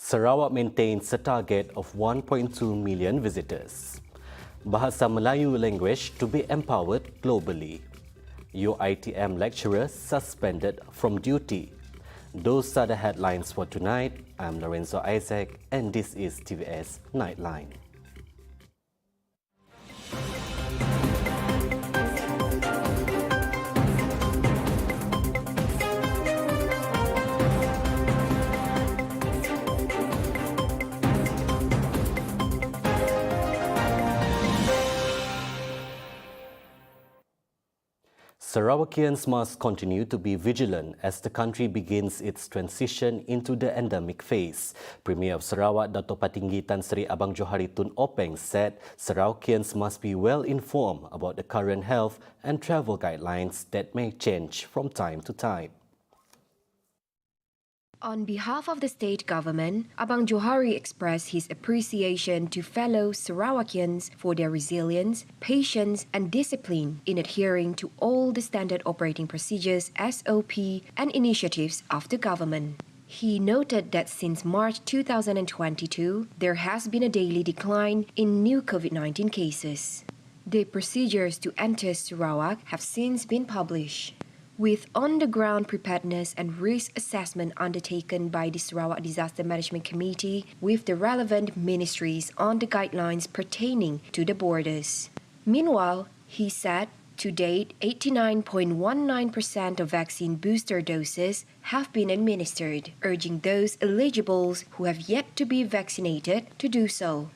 Sarawak maintains a target of 1.2 million visitors. Bahasa Melayu language to be empowered globally. UITM lecturer suspended from duty. Those are the headlines for tonight. I'm Lorenzo Isaac and this is TVS Nightline. Sarawakians must continue to be vigilant as the country begins its transition into the endemic phase. Premier of Sarawak, Dato' Patinggi Tan Sri Abang Johari Tun Openg said Sarawakians must be well informed about the current health and travel guidelines that may change from time to time. On behalf of the state government, Abang Johari expressed his appreciation to fellow Sarawakians for their resilience, patience and discipline in adhering to all the standard operating procedures, SOP and initiatives of the government. He noted that since March 2022, there has been a daily decline in new COVID-19 cases. The procedures to enter Sarawak have since been published. With on-the-ground preparedness and risk assessment undertaken by the Sarawak Disaster Management Committee with the relevant ministries on the guidelines pertaining to the borders. Meanwhile, he said, to date, 89.19% of vaccine booster doses have been administered, urging those eligible who have yet to be vaccinated to do so.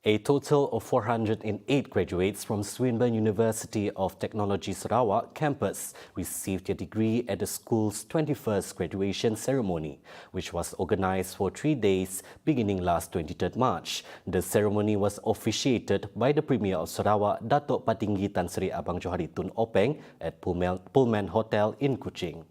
A total of 408 graduates from SWINBURNE University of Technology Sarawak campus received their degree at the school's 21st graduation ceremony, which was organized for 3 days beginning last 23rd March. The ceremony was officiated by the Premier of Sarawak, Dato' Patinggi Tan Sri Abang Johari Tun Openg at Pullman Hotel in Kuching.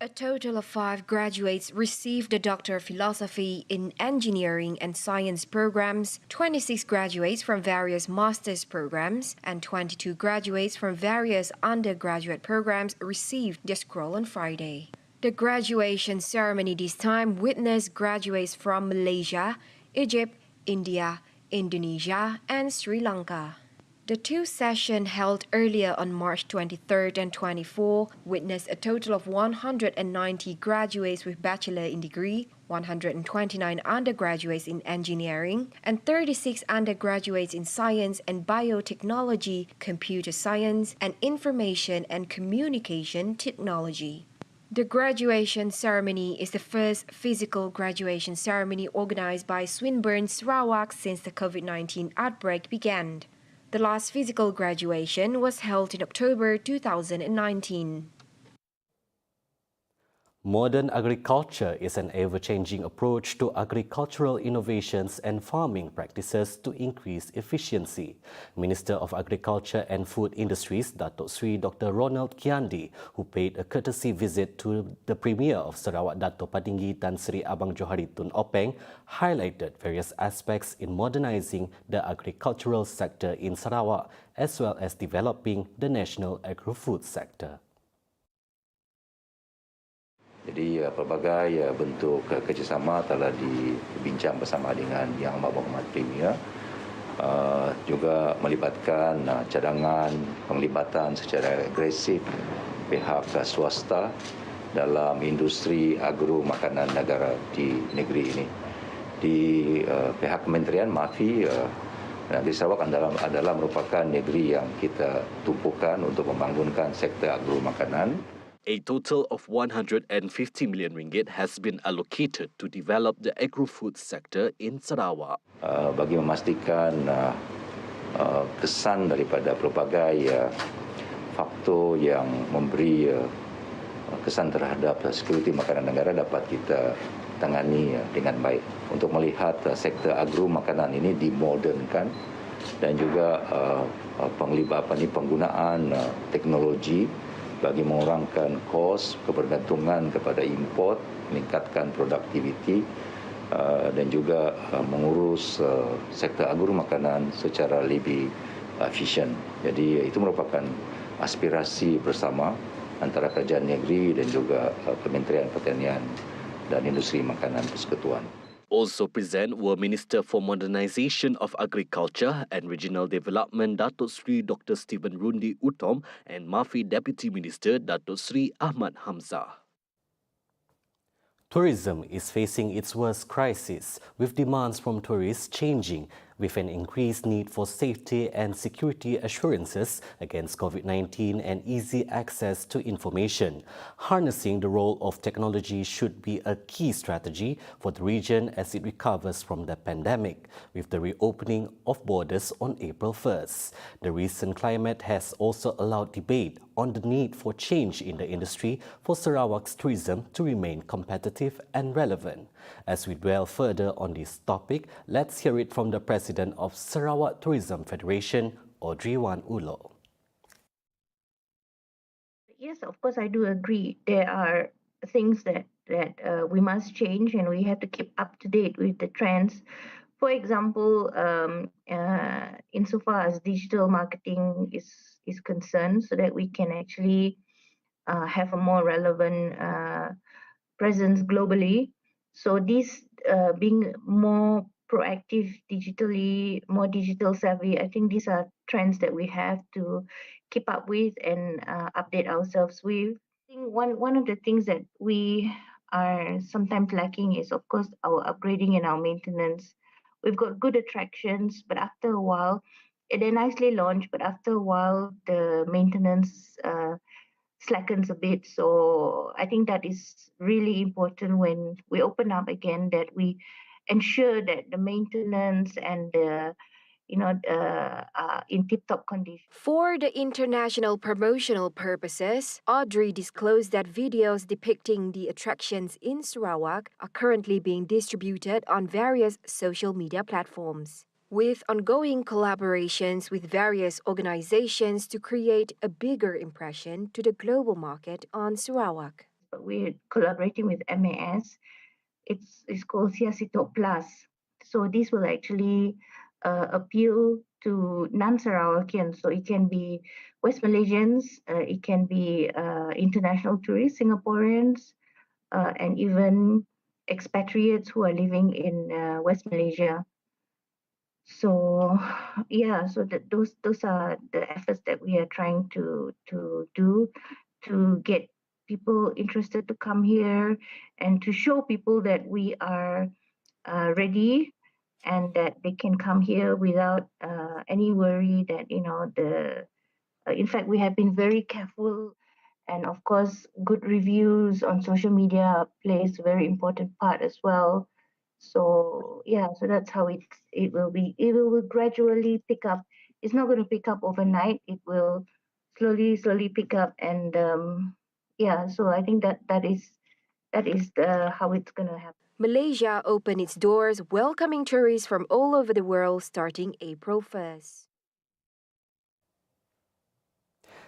A total of 5 graduates received the Doctor of Philosophy in Engineering and Science programs, 26 graduates from various master's programs, and 22 graduates from various undergraduate programs received the scroll on Friday. The graduation ceremony this time witnessed graduates from Malaysia, Egypt, India, Indonesia, and Sri Lanka. The two sessions held earlier on March 23rd and 24 witnessed a total of 190 graduates with bachelor in degree, 129 undergraduates in engineering, and 36 undergraduates in science and biotechnology, computer science, and information and communication technology. The graduation ceremony is the first physical graduation ceremony organized by SWINBURNE Sarawak since the COVID-19 outbreak began. The last physical graduation was held in October 2019. Modern agriculture is an ever-changing approach to agricultural innovations and farming practices to increase efficiency. Minister of Agriculture and Food Industries, Datuk Sri Dr. Ronald Kiandi, who paid a courtesy visit to the Premier of Sarawak, Dato' Patinggi Tan Sri Abang Johari Tun Openg, highlighted various aspects in modernizing the agricultural sector in Sarawak, as well as developing the national agro-food sector. Jadi pelbagai bentuk kerjasama telah dibincang bersama dengan Yang Amat-Berhormat Premier, juga melibatkan cadangan penglibatan secara agresif pihak swasta dalam industri agro makanan negara di negeri ini. Di pihak Kementerian MAFI, Negeri Sarawak adalah merupakan negeri yang kita tumpukan untuk membangunkan sektor agro makanan. A total of 150 million ringgit has been allocated to develop the agro-food sector in Sarawak. Bagi memastikan kesan daripada pelbagai faktor yang memberi kesan terhadap security makanan negara dapat kita tangani dengan baik untuk melihat sektor agro makanan ini dimodernkan dan juga penggunaan teknologi bagi mengurangkan kos, kebergantungan kepada import, meningkatkan produktiviti dan juga mengurus sektor agro makanan secara lebih efisien. Jadi itu merupakan aspirasi bersama antara kerajaan negeri dan juga Kementerian Pertanian dan Industri Makanan Persekutuan. Also present were Minister for Modernisation of Agriculture and Regional Development Datuk Sri Dr. Stephen Rundi Utom and MAFI Deputy Minister Datuk Sri Ahmad Hamzah. Tourism is facing its worst crisis, with demands from tourists changing, with an increased need for safety and security assurances against COVID-19 and easy access to information. Harnessing the role of technology should be a key strategy for the region as it recovers from the pandemic, with the reopening of borders on April 1st. The recent climate has also allowed debate on the need for change in the industry for Sarawak's tourism to remain competitive and relevant. As we dwell further on this topic, let's hear it from the President of Sarawak Tourism Federation, Audrey Wan Ulo. Yes, of course, I do agree. There are things that we must change, and we have to keep up to date with the trends. For example, insofar as digital marketing is concerned, so that we can actually have a more relevant presence globally. So this being more proactive digitally, more digital savvy, I think these are trends that we have to keep up with and update ourselves with. I think one of the things that we are sometimes lacking is, of course, our upgrading and our maintenance. We've got good attractions, but after a while, they're nicely launched, but after a while, the maintenance slackens a bit. So I think that is really important when we open up again, that we ensure that the maintenance and the in tip-top condition. For the international promotional purposes, Audrey disclosed that videos depicting the attractions in Sarawak are currently being distributed on various social media platforms, with ongoing collaborations with various organizations to create a bigger impression to the global market on Sarawak. We're collaborating with MAS. It's called Siasitok Plus. So this will actually appeal to non-Sarawakians. So it can be West Malaysians, it can be international tourists, Singaporeans, and even expatriates who are living in West Malaysia. So yeah, so those are the efforts that we are trying to do to get people interested to come here and to show people that we are ready and that they can come here without any worry that in fact we have been very careful, and of course good reviews on social media plays a very important part as well. So yeah, so that's how it will be. It will gradually pick up. It's not going to pick up overnight. It will slowly pick up, and yeah. So I think that is how it's going to happen. Malaysia opened its doors, welcoming tourists from all over the world starting April 1st.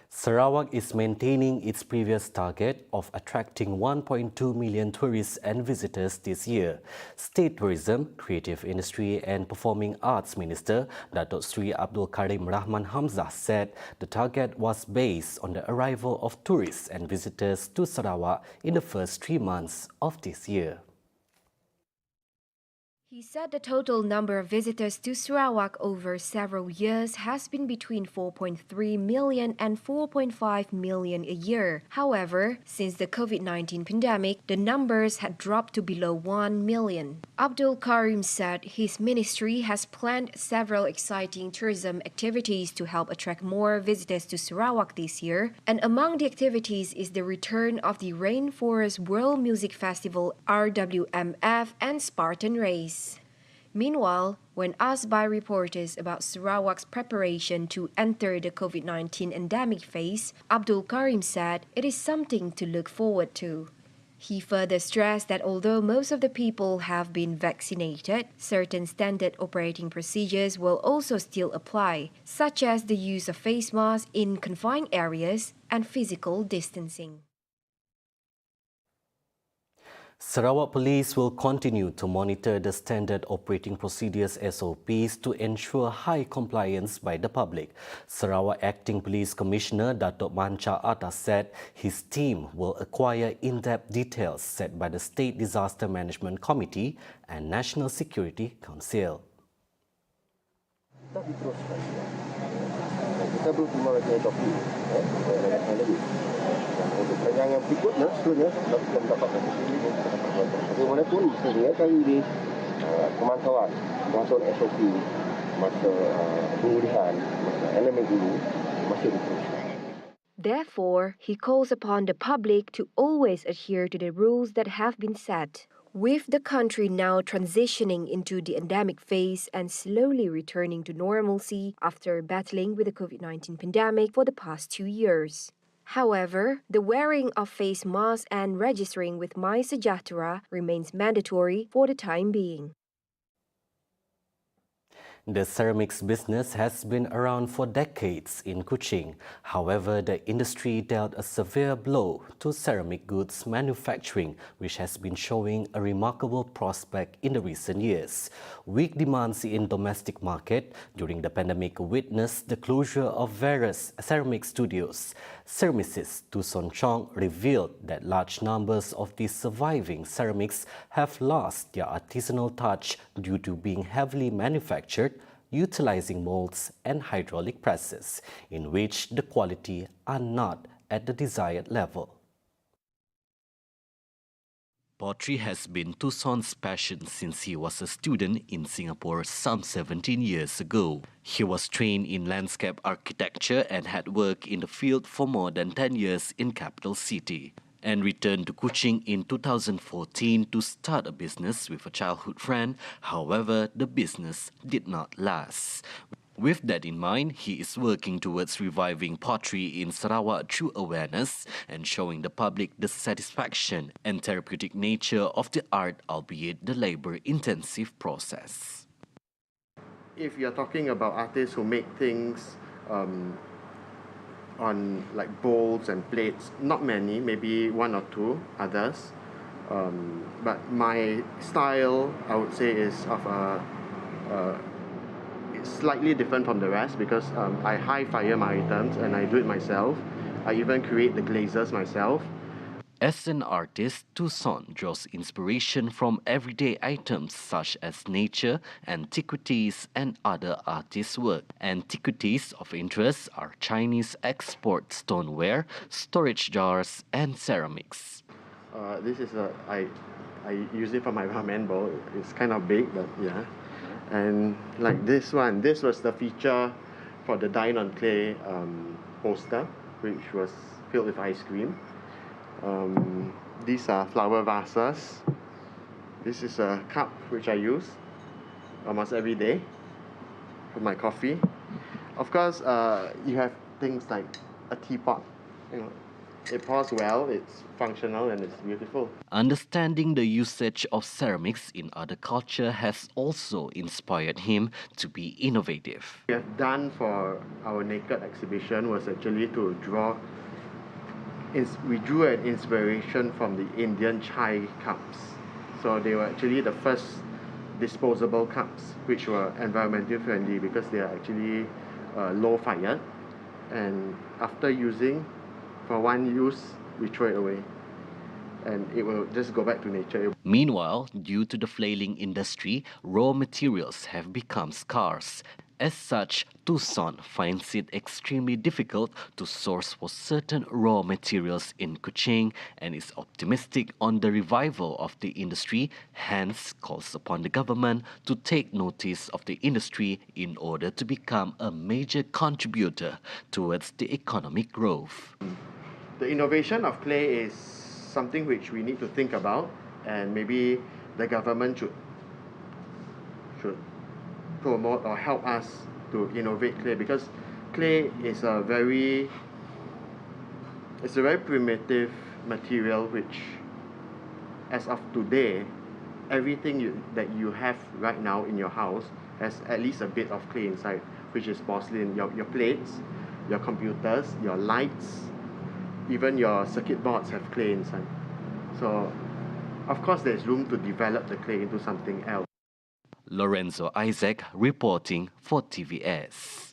Sarawak is maintaining its previous target of attracting 1.2 million tourists and visitors this year. State Tourism, Creative Industry and Performing Arts Minister Datuk Sri Abdul Karim Rahman Hamzah said the target was based on the arrival of tourists and visitors to Sarawak in the first 3 months of this year. He said the total number of visitors to Sarawak over several years has been between 4.3 million and 4.5 million a year. However, since the COVID-19 pandemic, the numbers had dropped to below 1 million. Abdul Karim said his ministry has planned several exciting tourism activities to help attract more visitors to Sarawak this year, and among the activities is the return of the Rainforest World Music Festival RWMF and Spartan Race. Meanwhile, when asked by reporters about Sarawak's preparation to enter the COVID-19 endemic phase, Abdul Karim said it is something to look forward to. He further stressed that although most of the people have been vaccinated, certain standard operating procedures will also still apply, such as the use of face masks in confined areas and physical distancing. Sarawak Police will continue to monitor the Standard Operating Procedures SOPs to ensure high compliance by the public. Sarawak Acting Police Commissioner Datuk Manca Atas said his team will acquire in-depth details set by the State Disaster Management Committee and National Security Council. Kita diteruskan. Kita belum terima lagi SOP. Lagi. Untuk yang berikutnya, seterusnya kita mendapatkan ini. Bagaimanapun, sebenarnya kali ini pemantauan SOP masa pengulihan, masa elemen ini masih diteruskan. Therefore, he calls upon the public to always adhere to the rules that have been set. With the country now transitioning into the endemic phase and slowly returning to normalcy after battling with the COVID-19 pandemic for the past 2 years. However, the wearing of face masks and registering with My Sejahtera remains mandatory for the time being. The ceramics business has been around for decades in Kuching. However, the industry dealt a severe blow to ceramic goods manufacturing, which has been showing a remarkable prospect in the recent years. Weak demands in domestic market during the pandemic witnessed the closure of various ceramic studios. Ceramicist Tu Son Chong revealed that large numbers of these surviving ceramics have lost their artisanal touch due to being heavily manufactured utilizing molds and hydraulic presses, in which the quality are not at the desired level. Pottery has been Tu Son's passion since he was a student in Singapore some 17 years ago. He was trained in landscape architecture and had worked in the field for more than 10 years in capital city, and returned to Kuching in 2014 to start a business with a childhood friend. However, the business did not last. With that in mind, he is working towards reviving pottery in Sarawak through awareness and showing the public the satisfaction and therapeutic nature of the art, albeit the labor-intensive process. If you're talking about artists who make things on like bowls and plates, not many, maybe one or two others. But my style, I would say, is of it's slightly different from the rest because I high fire my items and I do it myself. I even create the glazes myself. As an artist, Tu Son draws inspiration from everyday items such as nature, antiquities, and other artists' work. Antiquities of interest are Chinese export stoneware, storage jars, and ceramics. This is I use it for my ramen bowl. It's kind of big, but yeah. And like this one, this was the feature for the Dine on Clay poster, which was filled with ice cream. These are flower vases. This is a cup which I use almost every day for my coffee. Of course, you have things like a teapot. You know, it pours well, it's functional, and it's beautiful. Understanding the usage of ceramics in other culture has also inspired him to be innovative. What we have done for our naked exhibition was actually to we drew an inspiration from the Indian chai cups. So they were actually the first disposable cups, which were environmentally friendly because they are actually low fire. And after using, for one use, we throw it away. And it will just go back to nature. Meanwhile, due to the flailing industry, raw materials have become scarce. As such, Tu Son finds it extremely difficult to source for certain raw materials in Kuching and is optimistic on the revival of the industry, hence calls upon the government to take notice of the industry in order to become a major contributor towards the economic growth. The innovation of clay is something which we need to think about, and maybe the government should promote or help us to innovate clay, because clay is a very primitive material which, as of today, everything that you have right now in your house has at least a bit of clay inside, which is porcelain. Your plates, your computers, your lights, even your circuit boards have clay inside. So Of course, there's room to develop the clay into something else. Lorenzo Isaac reporting for TVS.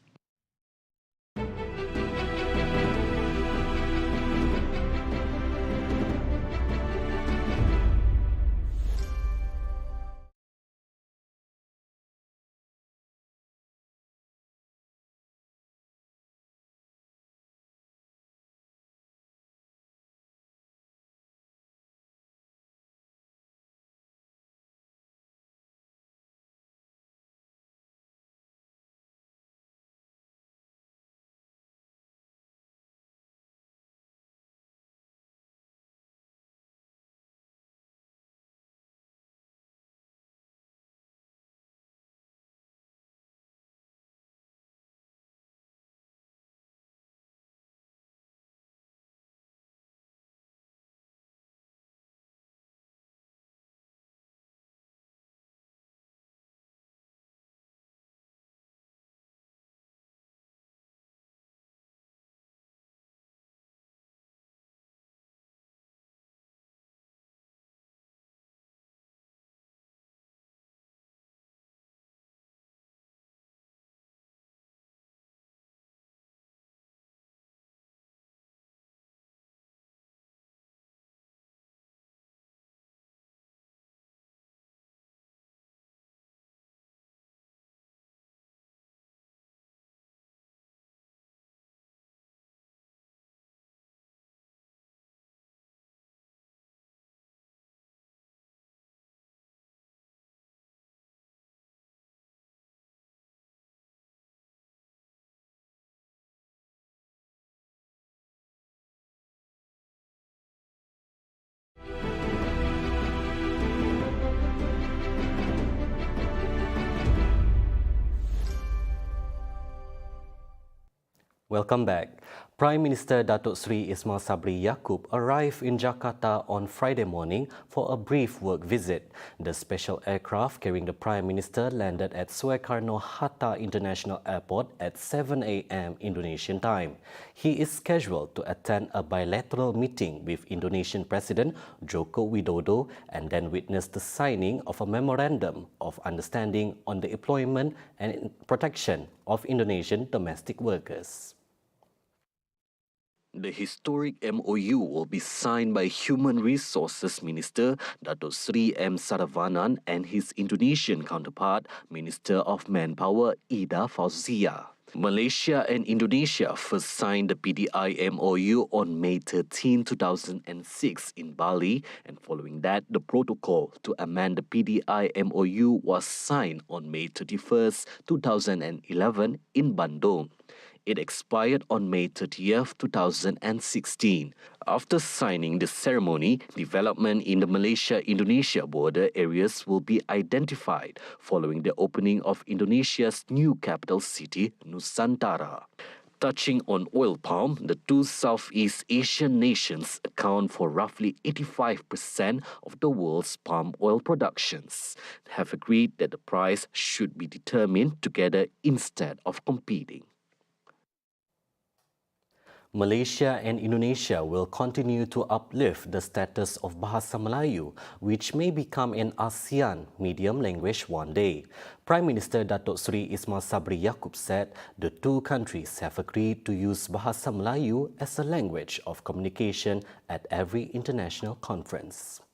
Welcome back. Prime Minister Datuk Seri Ismail Sabri Yaakob arrived in Jakarta on Friday morning for a brief work visit. The special aircraft carrying the Prime Minister landed at Soekarno-Hatta International Airport at 7 a.m. Indonesian time. He is scheduled to attend a bilateral meeting with Indonesian President Joko Widodo and then witness the signing of a memorandum of understanding on the employment and protection of Indonesian domestic workers. The historic MOU will be signed by Human Resources Minister Datuk Seri M. Saravanan and his Indonesian counterpart, Minister of Manpower Ida Fauzia. Malaysia and Indonesia first signed the PDI MOU on May 13, 2006 in Bali, and following that, the protocol to amend the PDI MOU was signed on May 31, 2011 in Bandung. It expired on May 30th, 2016. After signing the ceremony, development in the Malaysia-Indonesia border areas will be identified following the opening of Indonesia's new capital city, Nusantara. Touching on oil palm, the two Southeast Asian nations account for roughly 85% of the world's palm oil productions, have agreed that the price should be determined together instead of competing. Malaysia and Indonesia will continue to uplift the status of Bahasa Melayu, which may become an ASEAN medium language one day. Prime Minister Datuk Seri Ismail Sabri Yaakob said the two countries have agreed to use Bahasa Melayu as a language of communication at every international conference.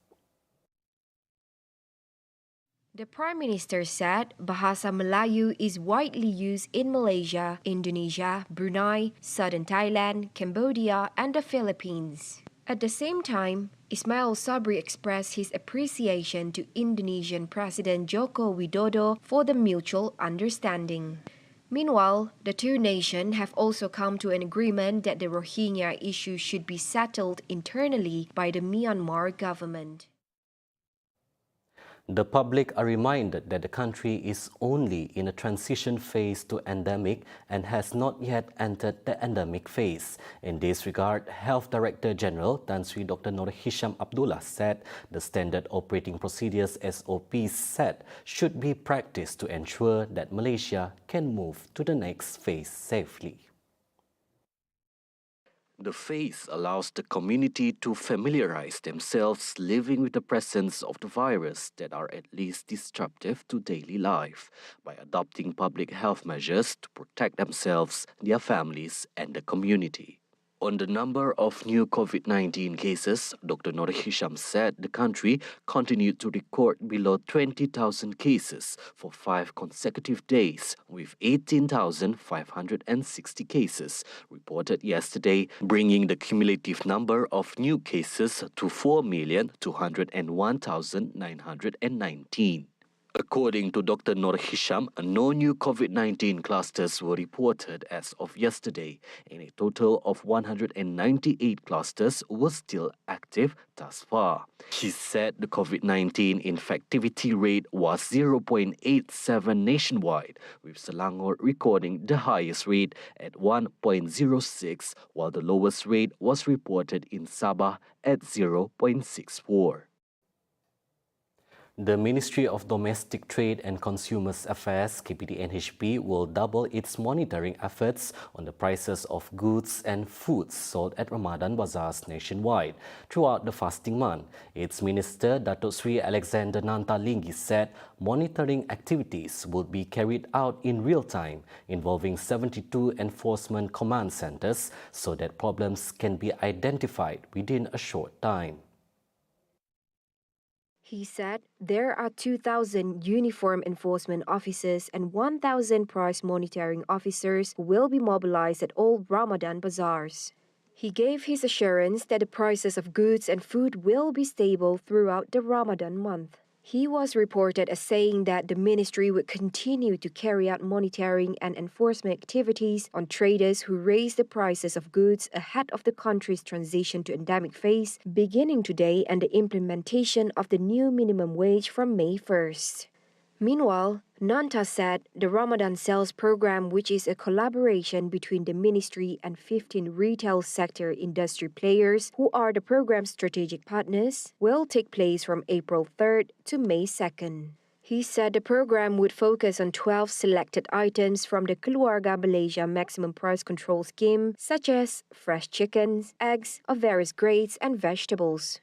The Prime Minister said Bahasa Melayu is widely used in Malaysia, Indonesia, Brunei, southern Thailand, Cambodia and the Philippines. At the same time, Ismail Sabri expressed his appreciation to Indonesian President Joko Widodo for the mutual understanding. Meanwhile, the two nations have also come to an agreement that the Rohingya issue should be settled internally by the Myanmar government. The public are reminded that the country is only in a transition phase to endemic and has not yet entered the endemic phase. In this regard, Health Director General Tan Sri Dr. Nur Hisham Abdullah said the standard operating procedures SOPs set should be practiced to ensure that Malaysia can move to the next phase safely. The phase allows the community to familiarize themselves living with the presence of the virus that are at least disruptive to daily life by adopting public health measures to protect themselves, their families, and the community. On the number of new COVID-19 cases, Dr. Nur Hisham said the country continued to record below 20,000 cases for 5 consecutive days, with 18,560 cases reported yesterday, bringing the cumulative number of new cases to 4,201,919. According to Dr. Nur Hisham, no new COVID-19 clusters were reported as of yesterday, and a total of 198 clusters were still active thus far. He said the COVID-19 infectivity rate was 0.87 nationwide, with Selangor recording the highest rate at 1.06, while the lowest rate was reported in Sabah at 0.64. The Ministry of Domestic Trade and Consumers Affairs, KPDNHP, will double its monitoring efforts on the prices of goods and foods sold at Ramadan bazaars nationwide throughout the fasting month. Its Minister, Datuk Sri Alexander Nantalinggi, said monitoring activities would be carried out in real time, involving 72 enforcement command centers so that problems can be identified within a short time. He said there are 2,000 uniform enforcement officers and 1,000 price monitoring officers who will be mobilized at all Ramadan bazaars. He gave his assurance that the prices of goods and food will be stable throughout the Ramadan month. He was reported as saying that the ministry would continue to carry out monitoring and enforcement activities on traders who raise the prices of goods ahead of the country's transition to endemic phase beginning today and the implementation of the new minimum wage from May 1st. Meanwhile, Nanta said the Ramadan Sales Program, which is a collaboration between the ministry and 15 retail sector industry players who are the program's strategic partners, will take place from April 3rd to May 2nd. He said the program would focus on 12 selected items from the Keluarga Malaysia Maximum Price Control Scheme, such as fresh chickens, eggs of various grades, and vegetables.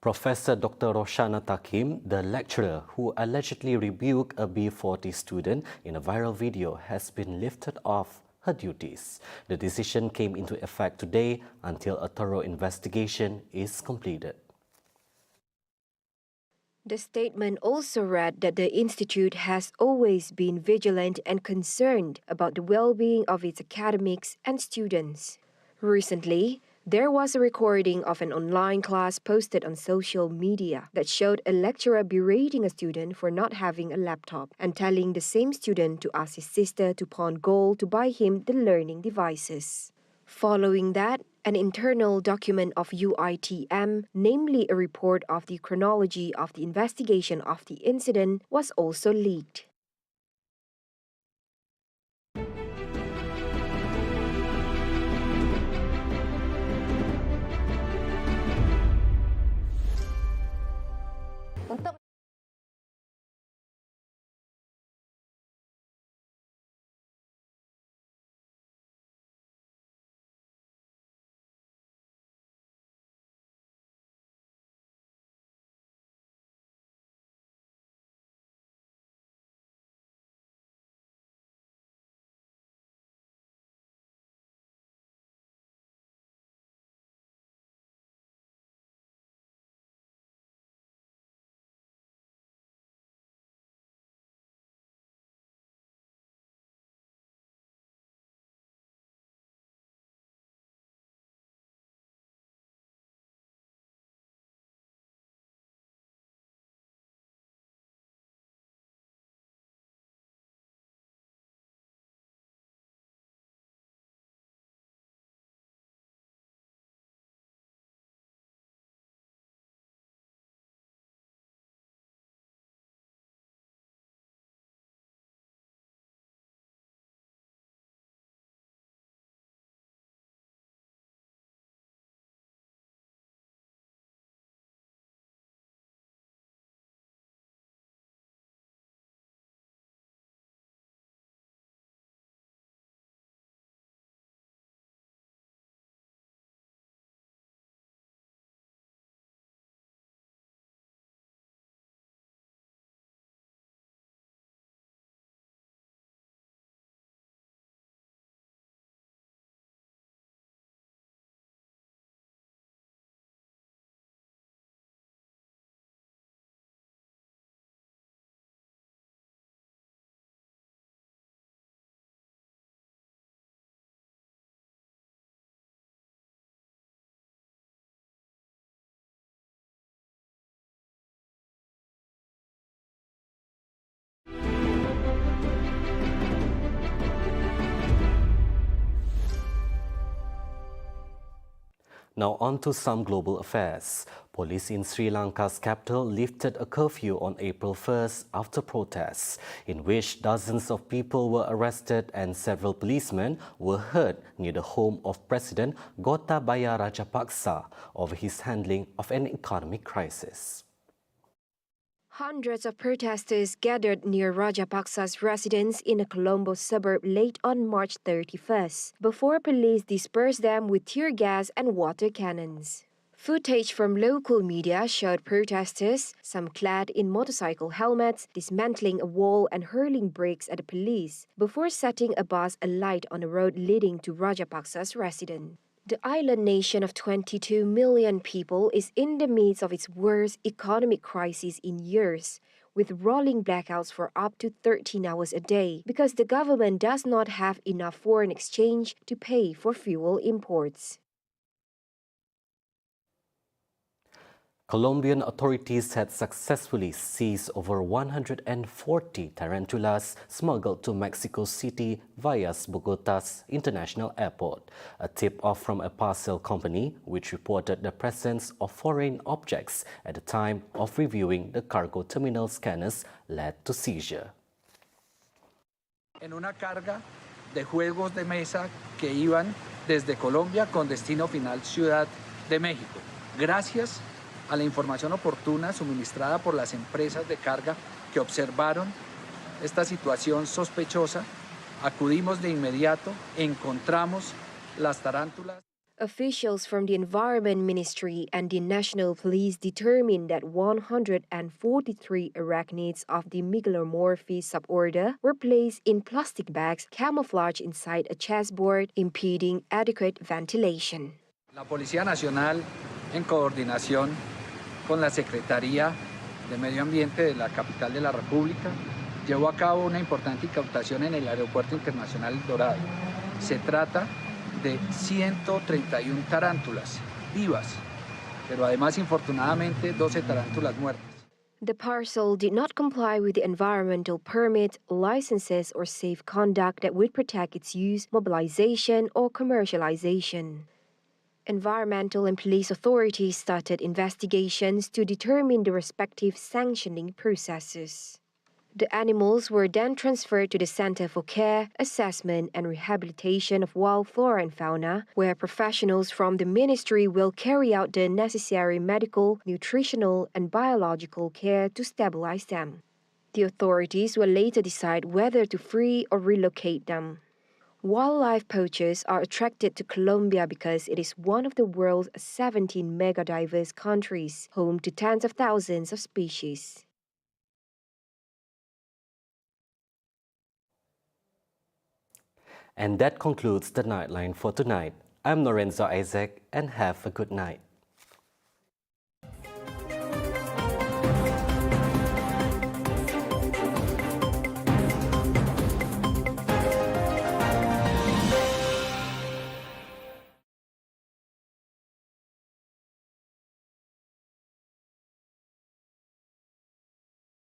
Professor Dr. Roshana Takim, the lecturer who allegedly rebuked a B40 student in a viral video, has been lifted off her duties. The decision came into effect today until a thorough investigation is completed. The statement also read that the institute has always been vigilant and concerned about the well-being of its academics and students. Recently, there was a recording of an online class posted on social media that showed a lecturer berating a student for not having a laptop and telling the same student to ask his sister to pawn gold to buy him the learning devices. Following that, an internal document of UITM, namely a report of the chronology of the investigation of the incident, was also leaked. Now on to some global affairs. Police in Sri Lanka's capital lifted a curfew on April 1st after protests, in which dozens of people were arrested and several policemen were hurt near the home of President Gotabaya Rajapaksa over his handling of an economic crisis. Hundreds of protesters gathered near Rajapaksa's residence in a Colombo suburb late on March 31st, before police dispersed them with tear gas and water cannons. Footage from local media showed protesters, some clad in motorcycle helmets, dismantling a wall and hurling bricks at the police, before setting a bus alight on a road leading to Rajapaksa's residence. The island nation of 22 million people is in the midst of its worst economic crisis in years, with rolling blackouts for up to 13 hours a day because the government does not have enough foreign exchange to pay for fuel imports. Colombian authorities had successfully seized over 140 tarantulas smuggled to Mexico City via Bogota's international airport. A tip-off from a parcel company, which reported the presence of foreign objects at the time of reviewing the cargo terminal scanners, led to seizure. En una carga de juegos de mesa que iban desde Colombia con destino final Ciudad de México. Gracias a la información oportuna suministrada por las empresas de carga que observaron esta situación sospechosa, acudimos de inmediato, encontramos las tarántulas. Officials from the Environment Ministry and the National Police determined that 143 arachnids of the Megalomorphes suborder were placed in plastic bags camouflaged inside a chessboard, impeding adequate ventilation. La Policía Nacional, en coordinación con la Secretaría de Medio Ambiente de la capital de la República, llevó a cabo una importante incautación en el Aeropuerto Internacional El Dorado. Se trata de 131 tarántulas vivas, pero además, infortunadamente, 12 tarántulas muertas. The parcel did not comply with the environmental permit, licenses, or safe conduct that would protect its use, mobilization, or commercialization. Environmental and police authorities started investigations to determine the respective sanctioning processes. The animals were then transferred to the Center for Care, Assessment and Rehabilitation of Wild Flora and Fauna, where professionals from the ministry will carry out the necessary medical, nutritional, and biological care to stabilize them. The authorities will later decide whether to free or relocate them. Wildlife poachers are attracted to Colombia because it is one of the world's 17 mega-diverse countries, home to tens of thousands of species. And that concludes the Nightline for tonight. I'm Lorenzo Isaac, and have a good night.